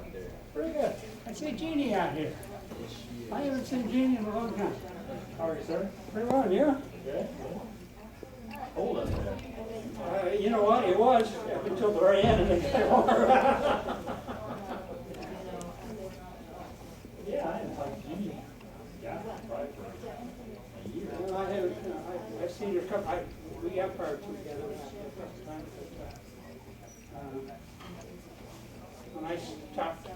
out there? Pretty good. I see Jeannie out here. I haven't seen Jeannie in a long time. How are you, sir? Pretty well, yeah? Good. Hold up there. You know what, it was up until the very end, and then it got over. Yeah, I haven't talked to Jeannie. Yeah, probably for a year. Well, I haven't, I've seen her a couple, we got prior to together a couple times, but, when I stopped,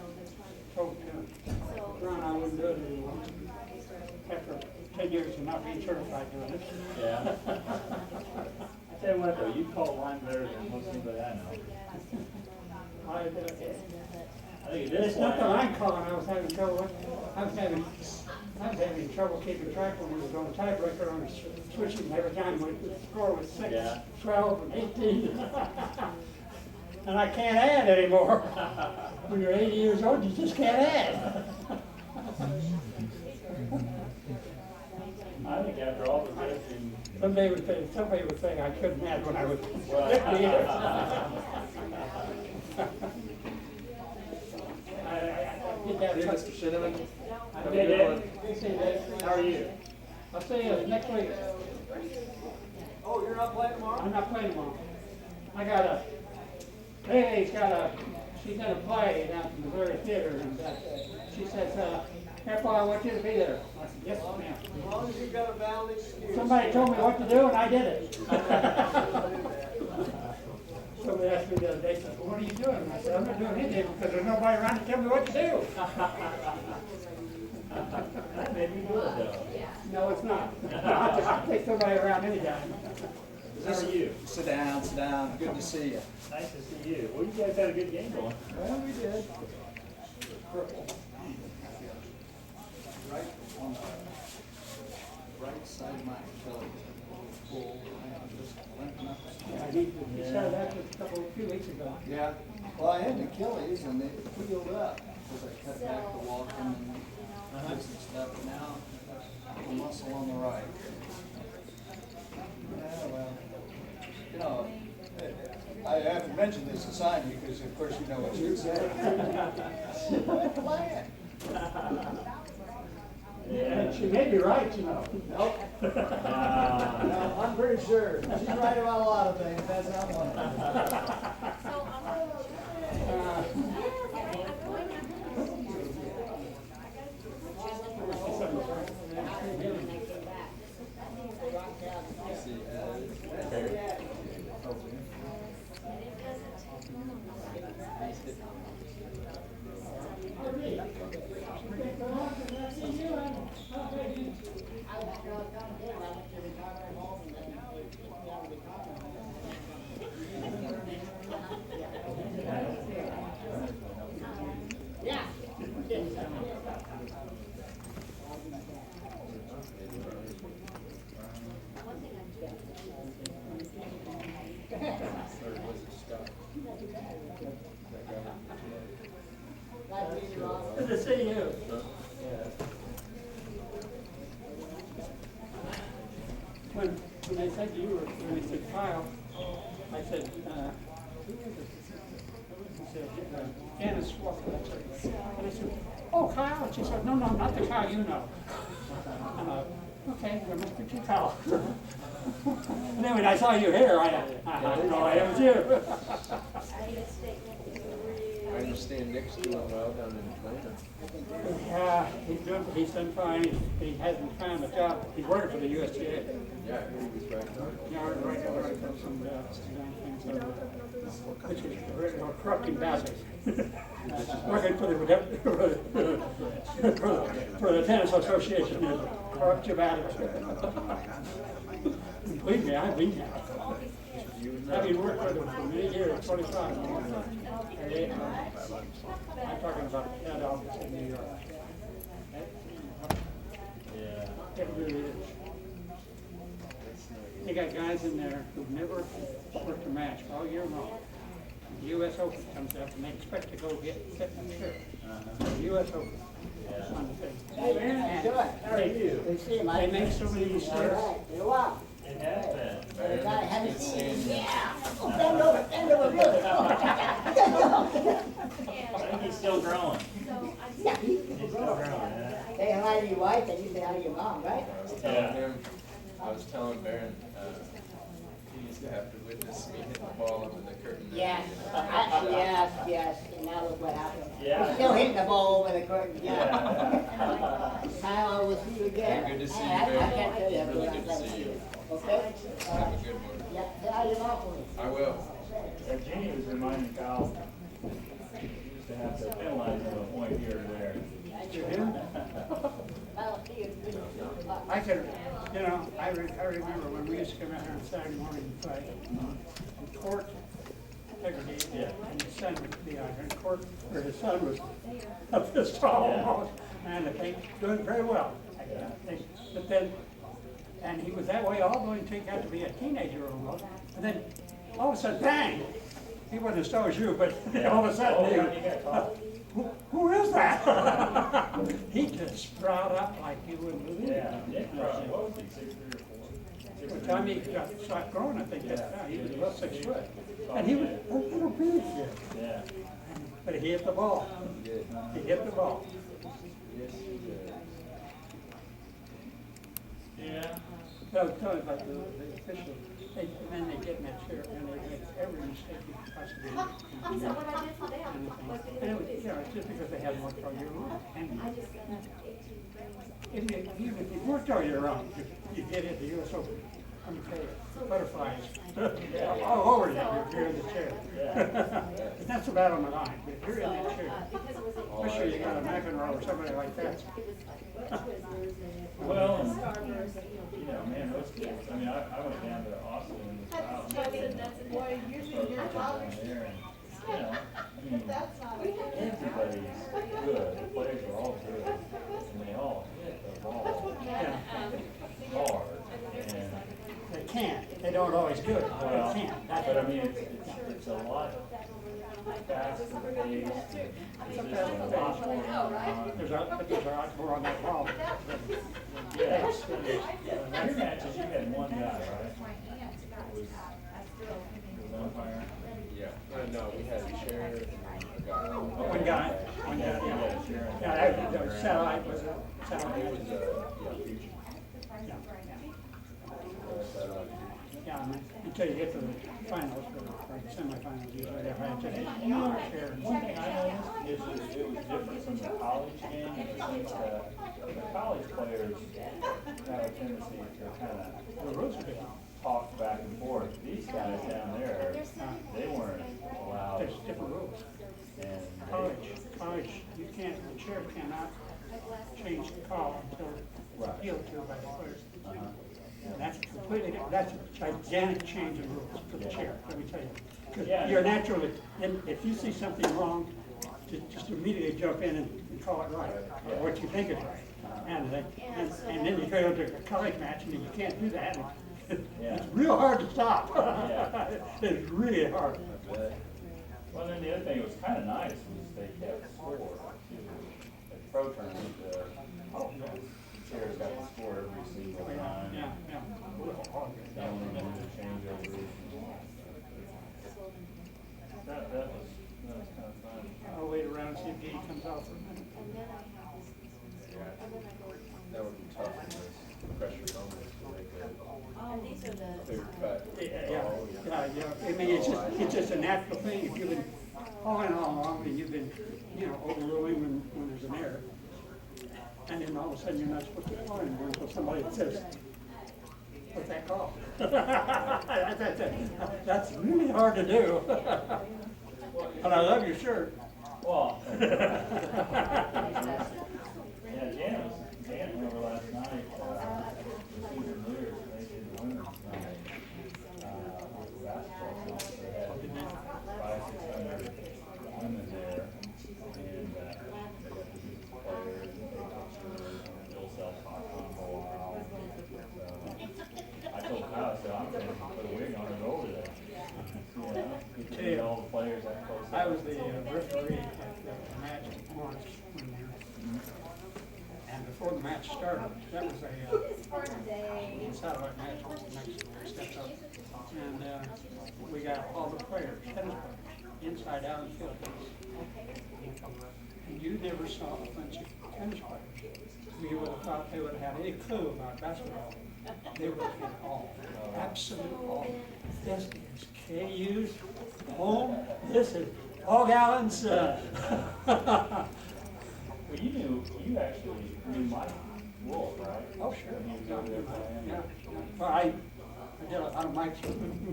told Ron I wouldn't do it anymore. After 10 years of not being certified doing it. Yeah. I tell you what though, you call line better than most anybody I know. I think it is. It's not the line calling I was having trouble with. I was having trouble keeping track when we was on tiebreaker on switching every time the score was 6, Yeah. 12, and 18. And I can't add anymore. When you're 80 years old, you just can't add. I think after all the testing. Somebody would think I couldn't add when I was Well, 50 years. I did that. Hey, Mr. Cinnamon. I Hey, Dave. did. How are you? I'll see you next week. Oh, you're not playing tomorrow? I'm not playing tomorrow. She's got a play down at the Missouri Theater, and she says, Grandpa, I want you to be there. I said, yes, ma'am. As long as you've got a valid excuse. Somebody told me what to do, and I did it. Somebody asked me the other day, said, well, what are you doing? And I said, I'm not doing anything because there's nobody around to tell me what to do. That made me good though. No, it's not. I'll take somebody around anytime. How are you? Sit down. Good to see you. Nice to see you. Well, you guys had a good game going. Well, we did. Purple. Right on the right side of my belly. Full. Just limping up. Yeah, he started that a few weeks ago. Yeah. Well, I had Achilles and it healed up because I cut back the walking and did some stuff. Now, the muscle on the right. Yeah, well, you know, I haven't mentioned this to Simon because, of course, you know what you said. Quit playing. Yeah, she may be right, you know. Nope. No, I'm pretty sure. She's right about a lot of things. That's not one of them. Good to see you. When they said you were, when they said Kyle, I said, who is it? He said, Janice Walker. And I said, oh, Kyle. And she said, no, not the Kyle you know. I'm like, okay, there must be two Kyle. And then when I saw you here, I didn't know it was you. I understand Nick's doing well down in Atlanta. Yeah, he's done fine. He hasn't found a job. He's working for the USDA. Yeah, he was right there. Yeah, right for some things, which is really corrupting bastards. Working for the tennis association is corrupt your bastards. Believe me, I've been there. Having worked for them for many years, 25. I'm talking about that office in New York. Yeah. It really is. They got guys in there who've never worked a match all year long. The U.S. Open comes up and they expect to go get fit and shirt. The U.S. Open. Yeah. On the thing. Hey man, good. How are you? Good to see you, They Mike. make so many mistakes. All right, been a while. It has been. Hey, guy, haven't seen you. Yeah. Oh, bend over, really. Oh, I think he's still growing. Yeah, he's He's still growing, yeah. say hi to your wife and you say hi to your mom, right? I was telling Baron, he used to have to witness me hitting the ball over the curtain. Yes, yes, and now look what happened. Yeah. You're still hitting the ball over the curtain, Yeah, yeah. yeah. Kyle, I will see you again. Hey, good to see you, I Barry. can't tell you how Really many good times to I've see seen you. you. Okay? Have a good one. Yeah, say hi to your mom for me. I will. Yeah, Jeannie was reminding Kyle, he used to have to penalize him a point here or there. I'll see you. I can, you know, I remember when we used to come out here on Saturday morning and play, in court, integrity, Yeah. and his son would be out here in court, where his son was up this tall Yeah. almost, and they doing very well. Yeah. But then, and he was that way all the way until he got to be a teenager almost, and then all of a sudden, bang! He wasn't as tall as you, but all of a sudden, Oh, he, yeah, he got tall. who is that? He just sprout up like you wouldn't believe. Yeah, Nick probably was, he 6'3" or 4. By the time he got stopped growing, I think that's Yeah. how he was about 6 foot. And he was a little bitty kid, Yeah. but he hit the ball. He hit the ball. Yes, you did. Yeah. So tell me about the official, and then they get in that chair and they make every mistake you could possibly make. So what I did for them was And it was, you know, it's just because they had worked all year long. And I just sent out 18 things. even if you worked all year long, you get into the US Open. Let me tell you, butterflies all over you if you're in the chair. And that's about on the line, but if you're in that chair, Because it was especially you got a McEnroe or somebody like that. Well, and, you know, man, those kids, I mean, I went down to Austin and was out. Boy, you're Down there and, you know, I mean, everybody's good, the players are all good, and they all hit the ball Yeah. hard, and, They can't, they don't always do it, but well, they can't. but I mean, it's a lot faster paced, there's just a lot more going on. There's a lot more on that ball. Yeah, your matches, you had one guy, right? Was umpire? Yeah, no, we had a chair and a guy. One guy, yeah. Yeah, sure. Yeah, that was satellite, was it? It Satellite. was, yeah, future. Yeah. Satellite. Yeah, and until you get to the finals, or the semifinals, usually they have to share. One thing I noticed is that it was different from the college game, in the sense that the college players have a tendency to kind of The rules are different. talk back and forth. These guys down there, they weren't allowed, There's different rules. and College, you can't, the chair cannot change the call until appealed to by the players. And that's completely, that's a gigantic change in rules for the chair, let me tell you. Because Yeah. you're naturally, and if you see something wrong, just immediately jump in and call it right, or what you think is right. And then you go to a college match and you can't do that. It's real hard to stop. Yeah. It's really hard. well, then the other thing that was kind of nice was they kept score too. At the pro tournament, the chairs got the score every single time. Yeah. That one of them to change over. That was kind of fun. I'll wait around and see if Dee comes out for a minute. That would be tough in this pressure moment to make Oh, these are a the. clear cut. Yeah. I mean, it's just a natural thing. If you've been hauling along and you've been, overruling when there's an error. And then all of a sudden you're not supposed to call anymore until somebody says, what's that call? That's really hard to do. But I love your shirt. Well. Yeah, Jan went over last night, the Susan Lears, they did women's night, basketball, so they had 500-600 women there, and, they got to meet the players, and take pictures, and Bill self-talking for a while. So, I told Kyle, I said, I'm gonna put a wig on and go over there. Get to meet all the players that close. I was the referee at the match once one year. And before the match started, that was a satellite match, next stepped up. And we got all the players, tennis players, inside out and field. And you never saw a bunch of tennis players. You would have thought they would have had any clue about basketball. They were in awe, absolute awe. This is KU's home, this is Hog Allen's, Well, you actually knew Mike Wolf, right? oh, sure. When he was over there playing. Yeah, yeah. Well, I did a lot of Mike's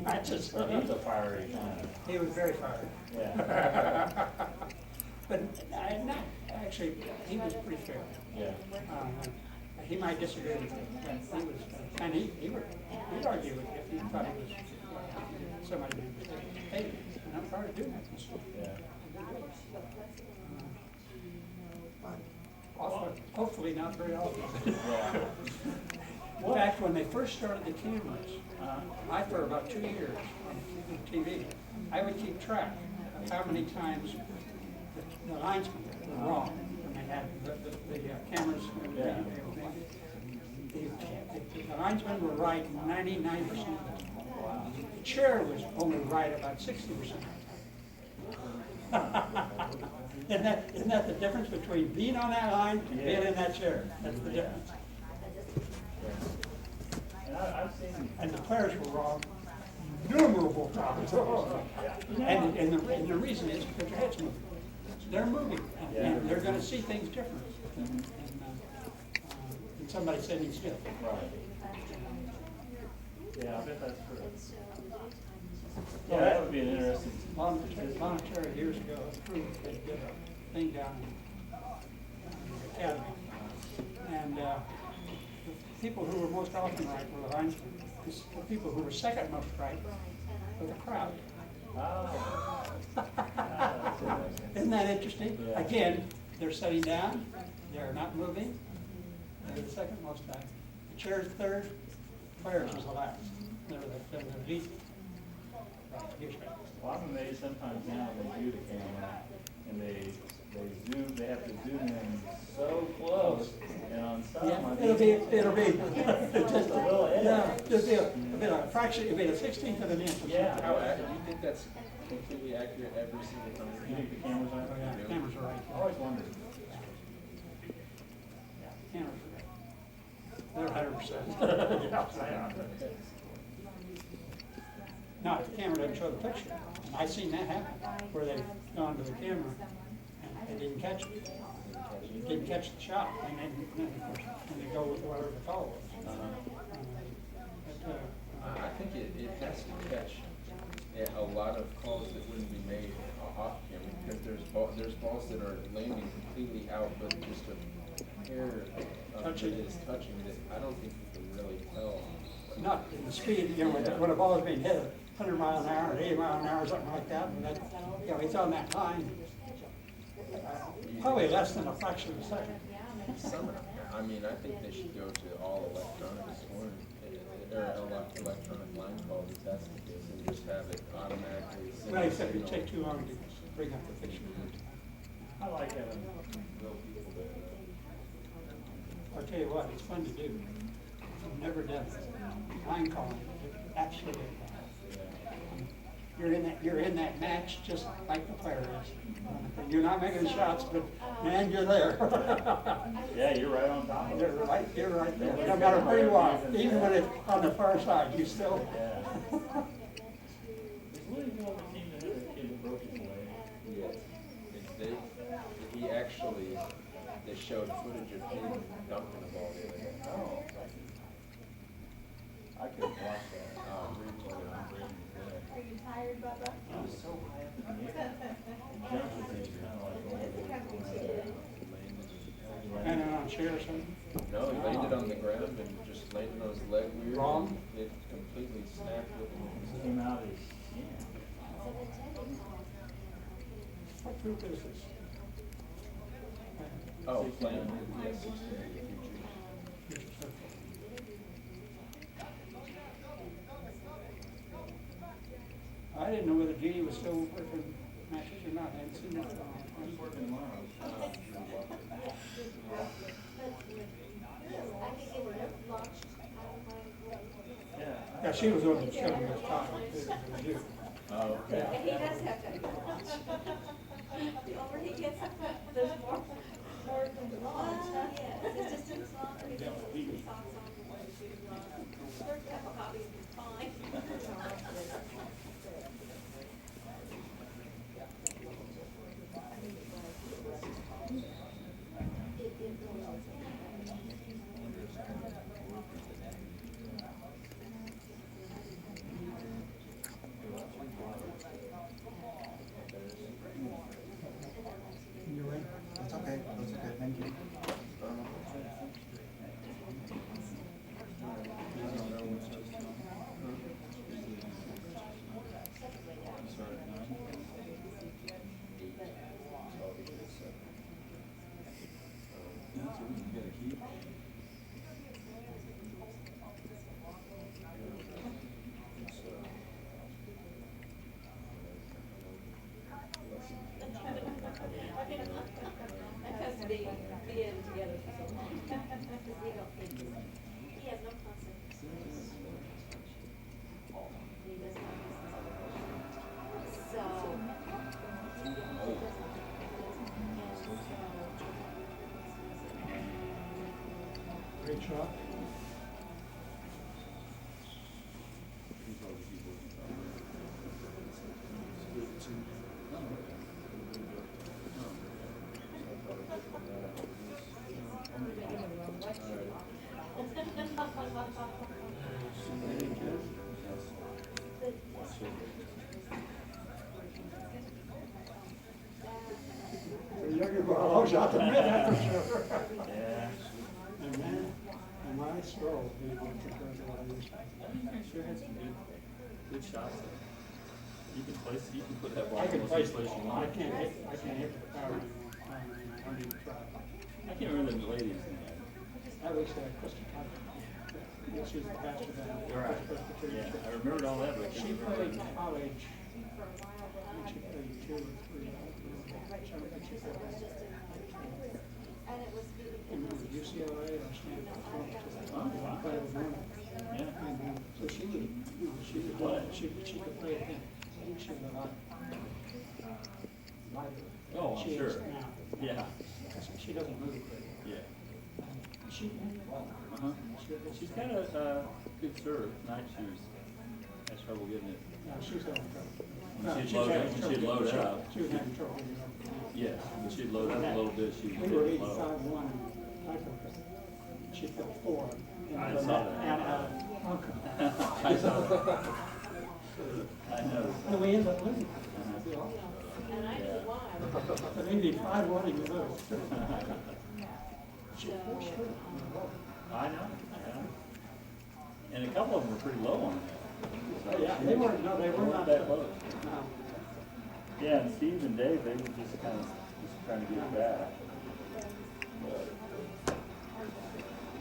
matches. He was a fiery kind. He was very fiery. Yeah. But actually, he was pretty fair. Yeah. He might disagree with me, but he was, and he'd argue with you if he thought he was, somebody made a mistake. Hey, I'm not trying to do that. Yeah. Hopefully not very often. Yeah. In fact, when they first started the cameras, for about 2 years on TV, I would keep track of how many times the linesmen were wrong when they had the cameras. Yeah. The linesmen were right 99% of the time. The chair was only right about 60%. Isn't that the difference between being on that line and being in that chair? That's the difference. And I've seen. And the players were wrong innumerable times. And the reason is because your head's moving. They're moving, and they're going to see things different than somebody sitting still. Right. Yeah, I bet that's true. Yeah, that would be an interesting. Monetary years ago approved, they did a thing down in the academy. And the people who were most often right were the linesmen. The people who were second most right were the crowd. Oh. That's interesting. Isn't that interesting? Yeah. Again, they're sitting down, they're not moving, they're the second most time. The chair's third, players was the last. They're the lead. Right, here's right. Well, I'm amazed sometimes now they do the camera and they have to zoom in so close, and on some, Yeah, I it'll think- be Just a little edge. yeah, just be a fraction, it'll be a 16th of an inch. Yeah. How accurate, do you think that's completely accurate every single time? You think the cameras are? Oh, yeah, cameras are right. I always wondered. Cameras are right. They're 100%. Yeah. Now, if the camera doesn't show the picture, and I've seen that happen, where they've gone to the camera and they didn't catch it. Didn't catch the shot, and then of course, and they go with whatever the call was. I think it has to catch a lot of calls that wouldn't be made off camera, because there's balls that are landing completely out, but just a hair Touching. is touching that I don't think you can really tell. Not in the speed, you know, when a ball is being hit at 100 miles an hour, or 80 miles an hour, something like that, and that, you know, it's on that line, probably less than a fraction of a second. I mean, I think they should go to all electronic scoring, or electronic line call to test this, and just have it automatically. Well, except it take too long to bring up the picture. I like having real people that. I'll tell you what, it's fun to do. I've never done it. Line calling, absolutely. You're in that match just like the player is. You're not making shots, but man, you're there. Yeah, you're right on top of it. You're right there. No matter where you are, even when it's on the far side, you still. Yeah. It's really cool the team that had a kid that broke his leg. Yes. They showed footage of him dunking the ball the other day. Oh. I couldn't watch that. Replay it on breaking his leg. Are you tired, Bubba? He was so high up in the air. Jumped with it, kind of like over the And on a chair or something. No, he landed on the ground and just landed on his leg weird. Wrong? It completely snapped with him. came out his skin. What group is this? Oh, playing, yes, 16 in the future. I didn't know whether Jeannie was still working matches or not. I hadn't seen her for a long time. He's working tomorrow. Yeah. Yeah, she was on the show we was talking to. Oh, okay. He does have to. truck. The younger girls out the mid, that's for sure. Yeah. And man, and my stroll, you know, compared to what I used to. Sure had some good shots. You can put that ball I can almost place, any place you I want. can't hit the power anymore. I don't even try. I can't remember the lady's name. I wish that Krista Tucker, she was the pastor down at Right. Presbyterian Yeah, Church. I remembered all that, but I She couldn't remember played her name. college, I think she played 2 or 3. I don't think she played in UCLA or Stanford. Oh, wow. Played with women. Yeah. And so she was, you know, she was good. She could play it. I think she was a lot lighter. Oh, I'm She is sure. now. Yeah. She doesn't move great. Yeah. She can ball. Uh-huh. She's got a good serve. Tonight she had trouble getting it. No, she's having trouble. When she'd No, load having up- when trouble she'd load getting- up. She was having trouble getting up. Yes, when she'd load up a little bit, she was We were getting low. 85-1 in Michael. She fell 4. I saw that. And, Uncle. I saw that. I know. And we ended up losing. Yeah. But maybe 5-1 and you lose. She forced her. I know. Yeah. And a couple of them were pretty low on that. Yeah, they weren't, no, they were not. that close. No. Yeah, and Steve and Dave, they were just kind of just trying to get it back.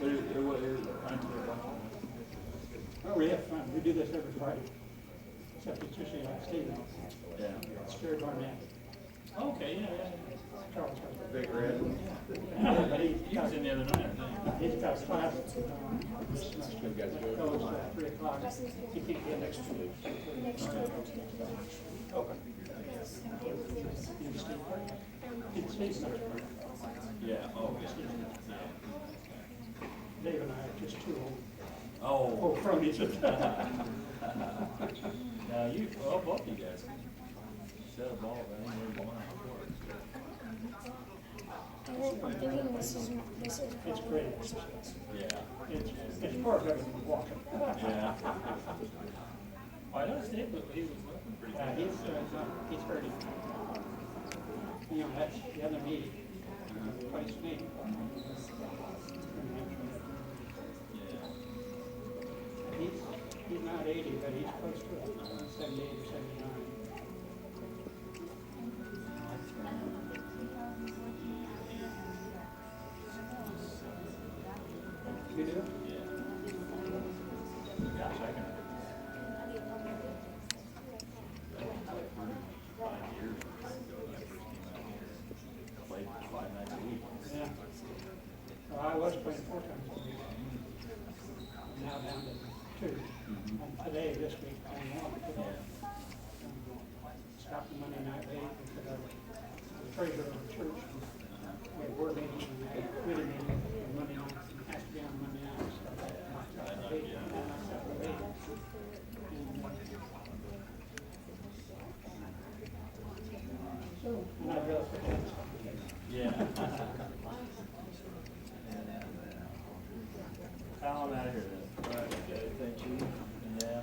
But it was fun to watch. Oh, we have fun. We do this every Friday. Except it's usually like Steve. Yeah. It's Jerry Barnett. Okay, yeah. Charles. Big Red. But He was in the other night, I think. he's got class this semester. You guys It go? goes at 3 o'clock. He can't get next to it. Okay. Steve's not. Yeah, oh, yeah. Dave and I are just too old. Oh. Cronies. Now both you guys can set a ball right anywhere you want. I'm thinking this is It's great exercise. Yeah. It's far better than walking. Yeah. I know Steve, but he was looking pretty good. He's hurting. You know, that's the other knee. Twice knee. Yeah. He's not 80, but he's close to it. 78 or 79. You do? Yeah. Gosh, I can. 5 years ago when I first came out here. Played 5 nights a week. Yeah. Well, I was playing 4 times a week. I'm now down to 2. And today, this week, playing 1. Today. Stopped the Monday night late because I was the treasurer of the church. We had board meetings and we had committee meetings on Monday nights. It has to be on Monday nights. So I knocked out the 8 and I knocked out the 8. And I realized what that was. Yeah. Kyle, I'm out of here then. All right, okay, thank you. Yeah.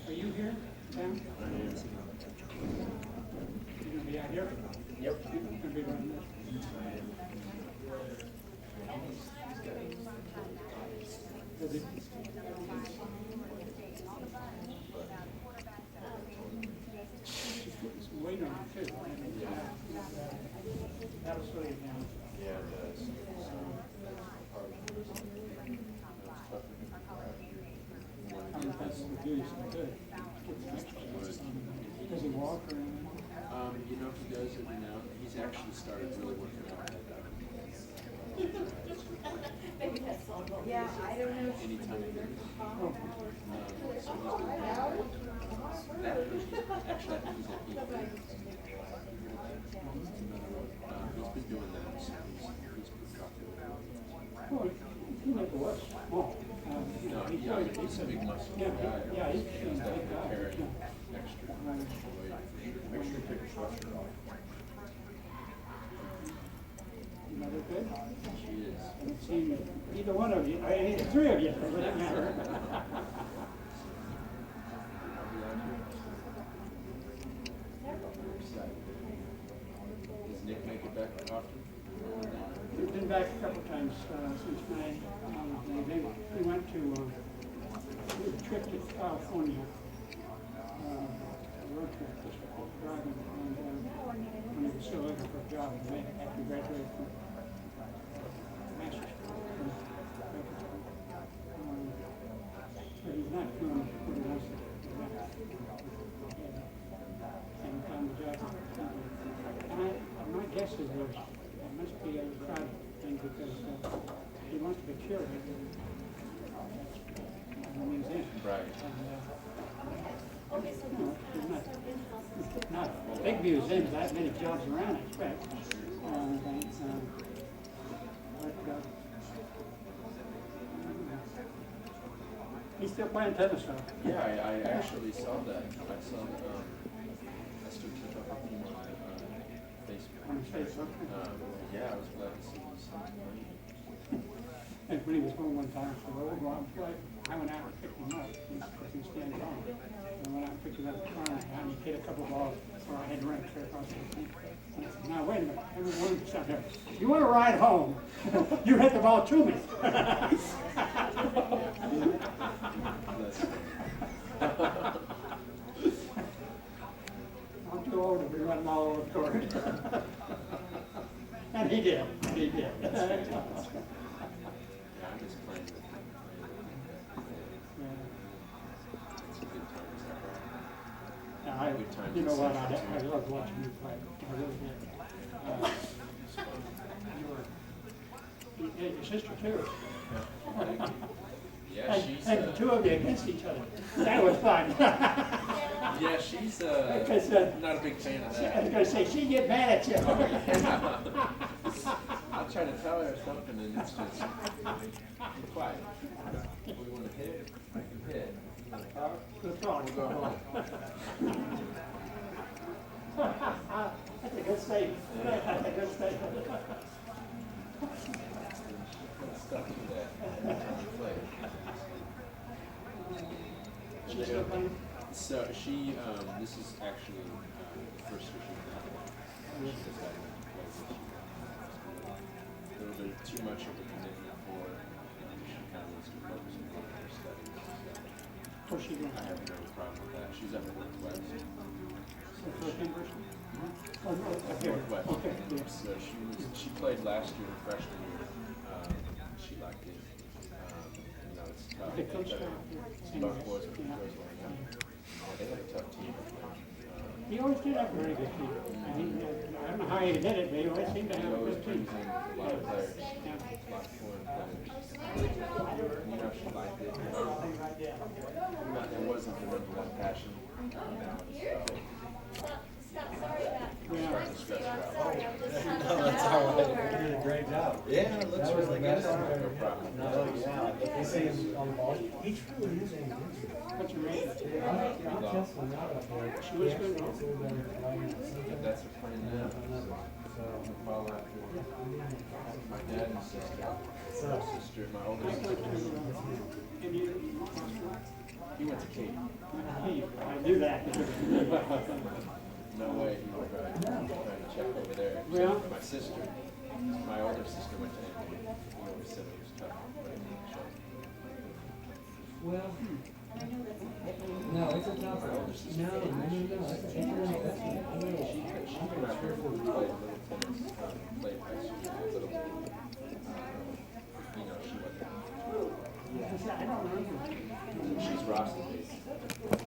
Are you here, Sam? You gonna be out here? Yep. You're gonna be running this? Does it- It's waiting on you too. That'll slow you down. Yeah, it does. I'm going to do you some good. Get some exercise. Does he walk or anything? You know, he does every now and then. He's actually started really working out that Yeah, I don't know. anytime he moves. Oh, So he's doing that. Actually, I think he's at 8. He's been doing that, so he's productive. looks small. No, he's a big muscular Yeah, guy. yeah, he's He's a big definitely guy. carrying Yeah. extra Right. weight for sure. Make sure you take your sweatshirt off. You know, they're good. She is. I haven't seen either one of you, either three of you, for that matter. I'll be on here. Very excited. Does Nick make it back often? We've been back a couple times since May. We went to a trip to California, a road trip, just driving, and when he was still looking for a job, after he graduated from master's school. But he's not doing what he wants to do. And found the job. And my guess is there must be a crowd thing because he wants to be curated in the museum. Right. And, there's not big museums, that many jobs around, I expect. He's still playing tennis though. Yeah, I actually saw that. I saw, I still keep up with him on Facebook. On Facebook. Yeah, I was glad to see him playing. And when he was going one time, so we'll go out and play. I went out and picked him up. He was standing on. I went out and picked him up the car and he hit a couple balls where I had run straight across the thing. And I said, now wait a minute, everyone sat there. You want to ride home? You hit the ball to me. I'm too old to be running all over the court. And he did. He did. Yeah, I'm just playing with him. It's a good time. Now, Good times you know in what, Central, I too. love watching you play. I really did. You were, your sister too. Yeah, she's, And the two of you against each other. That was fun. yeah, she's, Because, not a big fan of I that. was gonna say, she get mad at you. I'll try to tell her something and it's just, be quiet. We want to hit, I can hit. You want to talk? Good talk. We'll go home. That's a good statement. That's a good statement. Stuck to that. Play. She's still playing? So she, this is actually the first year she decided to play this year. A little bit too much of a commitment for her. She kind of needs to focus on her studies. Of course she did. I have no problem with that. She's up at Northwest. The first university? Oh, no, up here. Northwest. Okay, yeah. So she played last year, her freshman year. She liked it. You know, it's tough. The coach But there. both boys are Yeah. girls going up. They had a tough team. He always did have a very good team. I mean, I don't know how he did it, but he always seemed to He have a always good team. brings in a lot of players, a Yeah. lot of foreign players. You know, she liked it. It wasn't the number one passion. Now it's starting to stress her out. That's all right. You did a great job. Yeah, it looks really good. No problem. No, yeah, they say him on the ball. He truly is a good. What's your rate? She was good, huh? That's her plan now. So I'm gonna follow after my dad and sister, my older sister. And you, He went to Cape. I knew that. No way he would try to check over there. Well- My sister, my older sister went to Cape. He always said it was tough. Well, no, it's a tough one. No, it's She came out here and played a little tennis, played high school a little bit. You know, she wasn't. I don't remember. She's Rasta based.